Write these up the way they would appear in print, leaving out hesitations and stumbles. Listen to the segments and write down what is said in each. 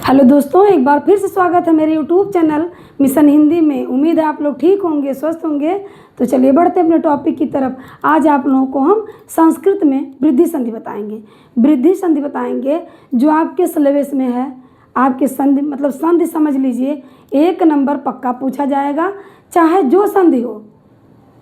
Hello दोस्तों, एक बार फिर से स्वागत है मेरे यूट्यूब चैनल मिशन हिंदी में। उम्मीद है आप लोग ठीक होंगे, स्वस्थ होंगे। तो चलिए बढ़ते हैं अपने टॉपिक की तरफ। आज आप लोगों को हम संस्कृत में वृद्धि संधि बताएंगे। वृद्धि संधि बताएंगे जो आपके सिलेबस में है। आपके संधि मतलब संधि समझ लीजिए, 1 नंबर पक्का पूछा जाएगा, चाहे जो संधि हो।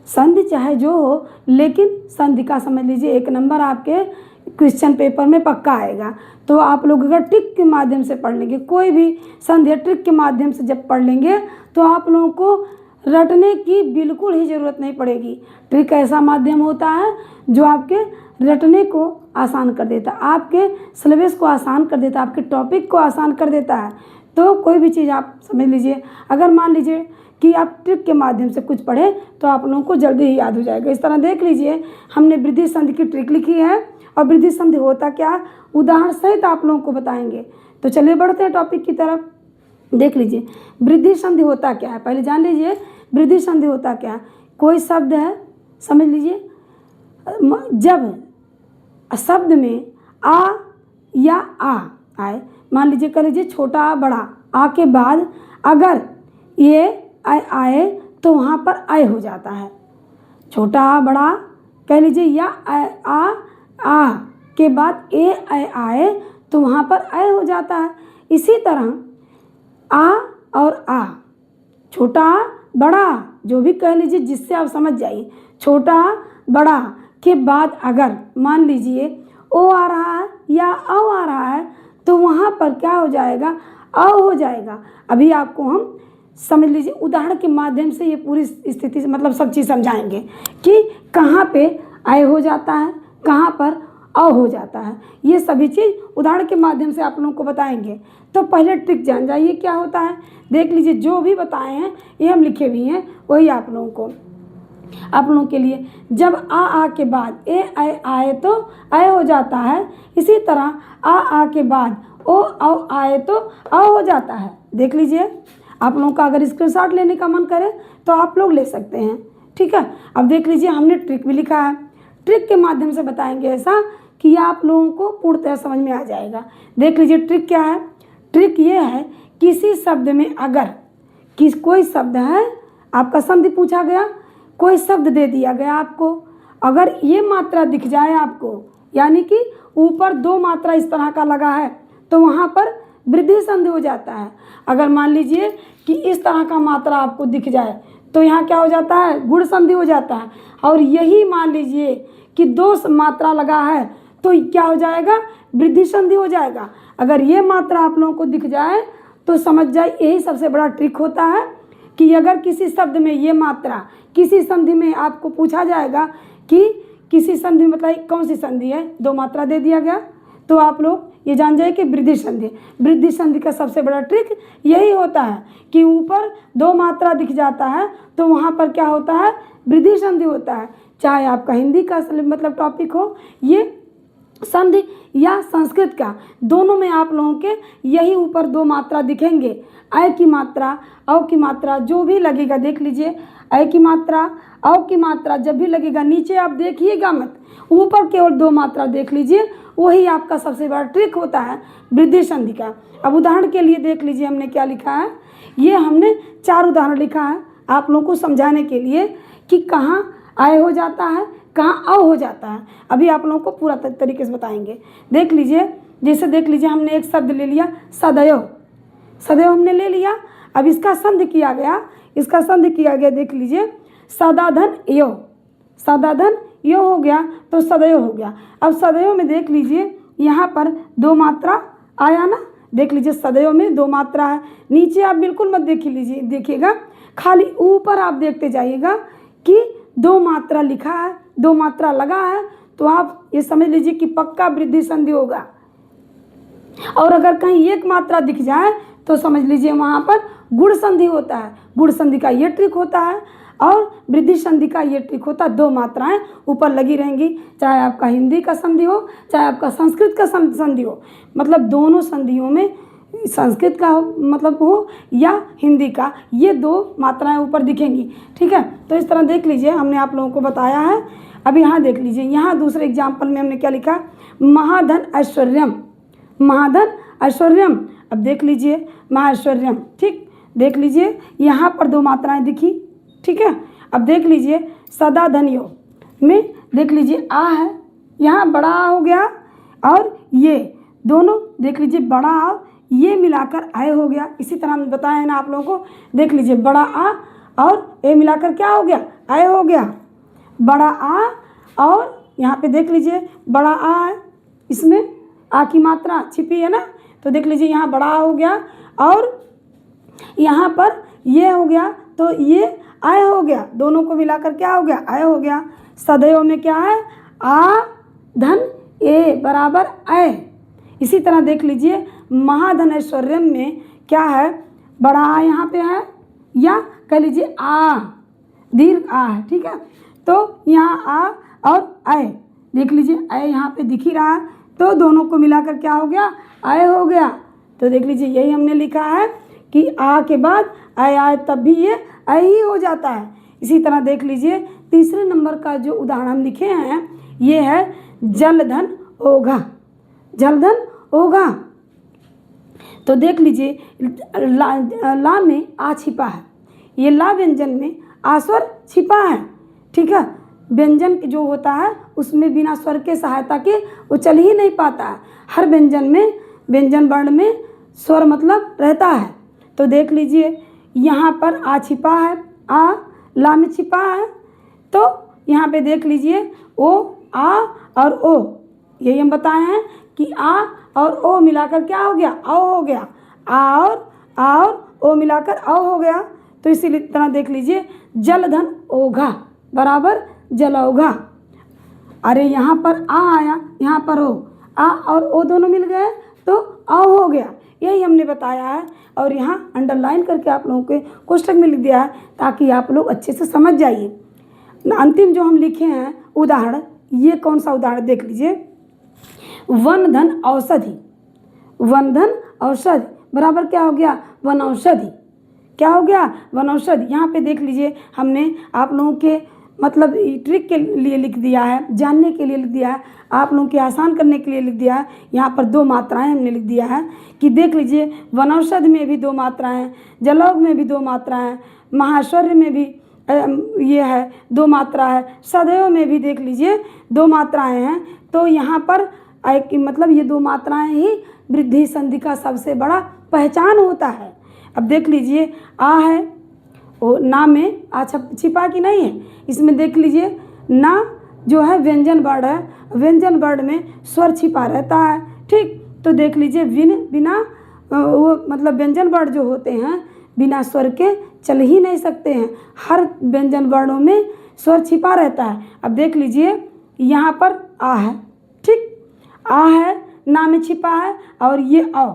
संधि चाहे जो हो, लेकिन संधि का समझ लीजिए 1 नंबर आपके क्वेश्चन पेपर में पक्का आएगा। तो आप लोग अगर ट्रिक के माध्यम से पढ़ लेंगे, कोई भी संधि ट्रिक के माध्यम से जब पढ़ लेंगे तो आप लोगों को रटने की बिल्कुल ही ज़रूरत नहीं पड़ेगी। ट्रिक ऐसा माध्यम होता है जो आपके रटने को आसान कर देता है, आपके सिलेबस को आसान कर देता है, आपके टॉपिक को आसान कर देता है। तो कोई भी चीज़ आप समझ लीजिए, अगर मान लीजिए कि आप ट्रिक के माध्यम से कुछ पढ़ें तो आप लोगों को जल्दी ही याद हो जाएगा। इस तरह देख लीजिए, हमने वृद्धि संधि की ट्रिक लिखी है और वृद्धि संधि होता क्या, उदाहरण सहित आप लोगों को बताएंगे। तो चलिए बढ़ते हैं टॉपिक की तरफ। देख लीजिए वृद्धि संधि होता क्या है, पहले जान लीजिए वृद्धि संधि होता क्या है। कोई शब्द है, समझ लीजिए, जब शब्द में आ या आ आए, मान लीजिए कह लीजिए छोटा आ बड़ा आ के बाद अगर ये आए तो वहाँ पर आय हो जाता है। छोटा आ बड़ा कह लीजिए या आ के बाद ए आए तो वहाँ पर आय हो जाता है। इसी तरह आ और आ, छोटा आ बड़ा जो भी कह लीजिए, जिससे आप समझ जाइए, छोटा आ बड़ा के बाद अगर मान लीजिए ओ आ रहा है या औ आ रहा है तो वहाँ पर क्या हो जाएगा, औ हो जाएगा। अभी आपको हम समझ लीजिए उदाहरण के माध्यम से ये पूरी स्थिति से मतलब सब चीज़ समझाएंगे कि कहाँ पे आय हो जाता है, कहाँ पर अ हो जाता है। ये सभी चीज़ उदाहरण के माध्यम से आप लोगों को बताएंगे। तो पहले ट्रिक जान जाइए क्या होता है। देख लीजिए जो भी बताए हैं ये हम लिखे भी हैं, वही आप लोगों के लिए। जब आ के बाद ए आए तो आय हो जाता है। इसी तरह आ के बाद ओ आए तो अ हो जाता है। देख लीजिए, आप लोगों का अगर स्क्रीनशॉट लेने का मन करे तो आप लोग ले सकते हैं, ठीक है। अब देख लीजिए हमने ट्रिक भी लिखा है, ट्रिक के माध्यम से बताएंगे ऐसा कि आप लोगों को पूर्णतः समझ में आ जाएगा। देख लीजिए ट्रिक क्या है। ट्रिक ये है, किसी शब्द में अगर कोई शब्द है, आपका संधि पूछा गया, कोई शब्द दे दिया गया आपको, अगर ये मात्रा दिख जाए आपको, यानी कि ऊपर 2 मात्रा इस तरह का लगा है तो वहाँ पर वृद्धि संधि हो जाता है। अगर मान लीजिए कि इस तरह का मात्रा आपको दिख जाए तो यहाँ क्या हो जाता है, गुण संधि हो जाता है। और यही मान लीजिए कि 2 मात्रा लगा है तो क्या हो जाएगा, वृद्धि संधि हो जाएगा। अगर ये मात्रा आप लोगों को दिख जाए तो समझ जाए यही सबसे बड़ा ट्रिक होता है कि अगर किसी शब्द में ये मात्रा किसी संधि में आपको पूछा जाएगा कि किसी संधि मतलब कौन सी संधि है, 2 मात्रा दे दिया गया तो आप लोग ये जान जाए कि वृद्धि संधि। वृद्धि संधि का सबसे बड़ा ट्रिक यही होता है कि ऊपर 2 मात्रा दिख जाता है तो वहाँ पर क्या होता है, वृद्धि संधि होता है। चाहे आपका हिंदी का मतलब टॉपिक हो, ये संधि या संस्कृत का, दोनों में आप लोगों के यही ऊपर 2 मात्रा दिखेंगे। अय की मात्रा, औ की मात्रा जो भी लगेगा, देख लीजिए अय की मात्रा, औ की मात्रा जब भी लगेगा, नीचे आप देखिएगा मत, ऊपर केवल 2 मात्रा देख लीजिए, वही आपका सबसे बड़ा ट्रिक होता है वृद्धि संधि का। अब उदाहरण के लिए देख लीजिए हमने क्या लिखा है। ये हमने 4 उदाहरण लिखा है आप लोगों को समझाने के लिए कि कहाँ आय हो जाता है, कहाँ अ हो जाता है। अभी आप लोगों को पूरा तरीके से बताएंगे। देख लीजिए, जैसे देख लीजिए हमने एक शब्द ले लिया सदैव, सदैव हमने ले लिया। अब इसका संधि किया गया, देख लीजिए सदाधन यो, सदाधन यो हो गया तो सदैव हो गया। अब सदैव में देख लीजिए यहाँ पर 2 मात्रा आया ना, देख लीजिए सदैव में 2 मात्रा है। नीचे आप बिल्कुल मत देखिएगा, खाली ऊपर आप देखते जाइएगा कि 2 मात्रा लिखा है, 2 मात्रा लगा है, तो आप ये समझ लीजिए कि पक्का वृद्धि संधि होगा। और अगर कहीं 1 मात्रा दिख जाए तो समझ लीजिए वहाँ पर गुण संधि होता है। गुण संधि का ये ट्रिक होता है और वृद्धि संधि का ये ट्रिक होता है। 2 मात्राएं ऊपर लगी रहेंगी, चाहे आपका हिंदी का संधि हो, चाहे आपका संस्कृत का संधि हो, मतलब दोनों संधियों में संस्कृत का मतलब हो या हिंदी का, ये 2 मात्राएं ऊपर दिखेंगी, ठीक है। तो इस तरह देख लीजिए हमने आप लोगों को बताया है। अब यहाँ देख लीजिए, यहाँ दूसरे एग्जाम्पल में हमने क्या लिखा, महाधन ऐश्वर्यम, महाधन ऐश्वर्यम। अब देख लीजिए माहेश्वर्यम, ठीक, देख लीजिए यहाँ पर दो मात्राएं दिखी, ठीक है। अब देख लीजिए सदा धन्यो में देख लीजिए आ है, यहाँ बड़ा आ हो गया और ये दोनों देख लीजिए बड़ा आ, ये मिलाकर आय हो गया। इसी तरह हम बताए हैं ना आप लोगों को, देख लीजिए बड़ा आ और ए मिलाकर क्या हो गया, आय हो गया। बड़ा आ और यहाँ पे देख लीजिए बड़ा आ है, इसमें आ की मात्रा छिपी है ना, तो देख लीजिए यहाँ बड़ा आ हो गया और यहाँ पर ये हो गया, तो ये आय हो गया, दोनों को मिलाकर क्या हो गया, आय हो गया। सदैव में क्या है, आ धन ए बराबर आय। इसी तरह देख लीजिए महाधनेश्वर्यम में क्या है, बड़ा आ यहाँ पे है, या कह लीजिए आ दीर्घ आ है, ठीक है। तो यहाँ आ और आय देख लीजिए, आय यहाँ पे दिख ही रहा है, तो दोनों को मिलाकर क्या हो गया, आय हो गया। तो देख लीजिए यही हमने लिखा है कि आ के बाद आय आए तब भी ये आय ही हो जाता है। इसी तरह देख लीजिए तीसरे नंबर का जो उदाहरण हम लिखे हैं ये है जलधन ओघा, जलधन ओघा। तो देख लीजिए ला में आ छिपा है, ये ला व्यंजन में आ स्वर छिपा है, ठीक है। व्यंजन जो होता है उसमें बिना स्वर के सहायता के वो चल ही नहीं पाता है। हर व्यंजन में, व्यंजन वर्ण में स्वर मतलब रहता है। तो देख लीजिए यहाँ पर आ छिपा है, आ ला में छिपा है, तो यहाँ पे देख लीजिए ओ आ और ओ, यही हम बताए हैं कि आ और ओ मिलाकर क्या हो गया, औ हो गया। आ और ओ मिलाकर औ हो गया। तो इसी तरह देख लीजिए जलधन ओघा बराबर जलौघा। अरे यहाँ पर आ आया, यहाँ पर ओ, आ और ओ दोनों मिल गए तो औ हो गया। यही हमने बताया है और यहाँ अंडरलाइन करके आप लोगों के कोष्टक में लिख दिया है ताकि आप लोग अच्छे से समझ जाइए। अंतिम जो हम लिखे हैं उदाहरण, ये कौन सा उदाहरण देख लीजिए, वन धन औषधि, वन धन औषधि बराबर क्या हो गया, वन औषधि, क्या हो गया, वन औषधि। यहाँ पे देख लीजिए हमने आप लोगों के मतलब ट्रिक के लिए लिख दिया है, जानने के लिए लिख दिया है, आप लोगों के आसान करने के लिए लिख दिया है। यहाँ पर दो मात्राएं हमने लिख दिया है कि देख लीजिए वनौषधि में भी दो मात्राएं हैं, जलौघ में भी दो मात्राएं हैं, महाश्वर्य में भी ये है दो मात्रा है, सदैव में भी देख लीजिए दो मात्राएं हैं। तो यहाँ पर मतलब ये दो मात्राएं ही वृद्धि संधि का सबसे बड़ा पहचान होता है। अब देख लीजिए आ है, वो ना में आ छिपा कि नहीं है, इसमें देख लीजिए ना जो है व्यंजन वर्ण है, व्यंजन वर्ण में स्वर छिपा रहता है, ठीक। तो देख लीजिए बिना वो मतलब व्यंजन वर्ण जो होते हैं बिना स्वर के चल ही नहीं सकते हैं, हर व्यंजन वर्णों में स्वर छिपा रहता है। अब देख लीजिए यहाँ पर आ है, ठीक, आ है ना में छिपा है और ये औ,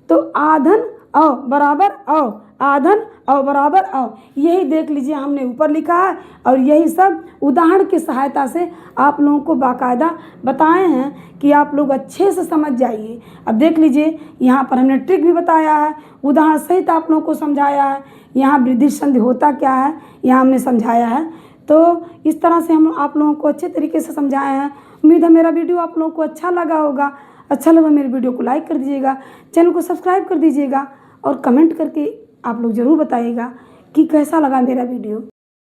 तो आधन औ बराबर औ, आधन औ बराबर औ, यही देख लीजिए हमने ऊपर लिखा है और यही सब उदाहरण की सहायता से आप लोगों को बाकायदा बताए हैं कि आप लोग अच्छे से समझ जाइए। अब देख लीजिए यहाँ पर हमने ट्रिक भी बताया है, उदाहरण सहित आप लोगों को समझाया है, यहाँ वृद्धि संधि होता क्या है यहाँ हमने समझाया है। तो इस तरह से हम आप लोगों को अच्छे तरीके से समझाए हैं। उम्मीद है मेरा वीडियो आप लोगों को अच्छा लगा होगा। अच्छा लगा मेरे वीडियो को लाइक कर दीजिएगा, चैनल को सब्सक्राइब कर दीजिएगा और कमेंट करके आप लोग ज़रूर बताइएगा कि कैसा लगा मेरा वीडियो।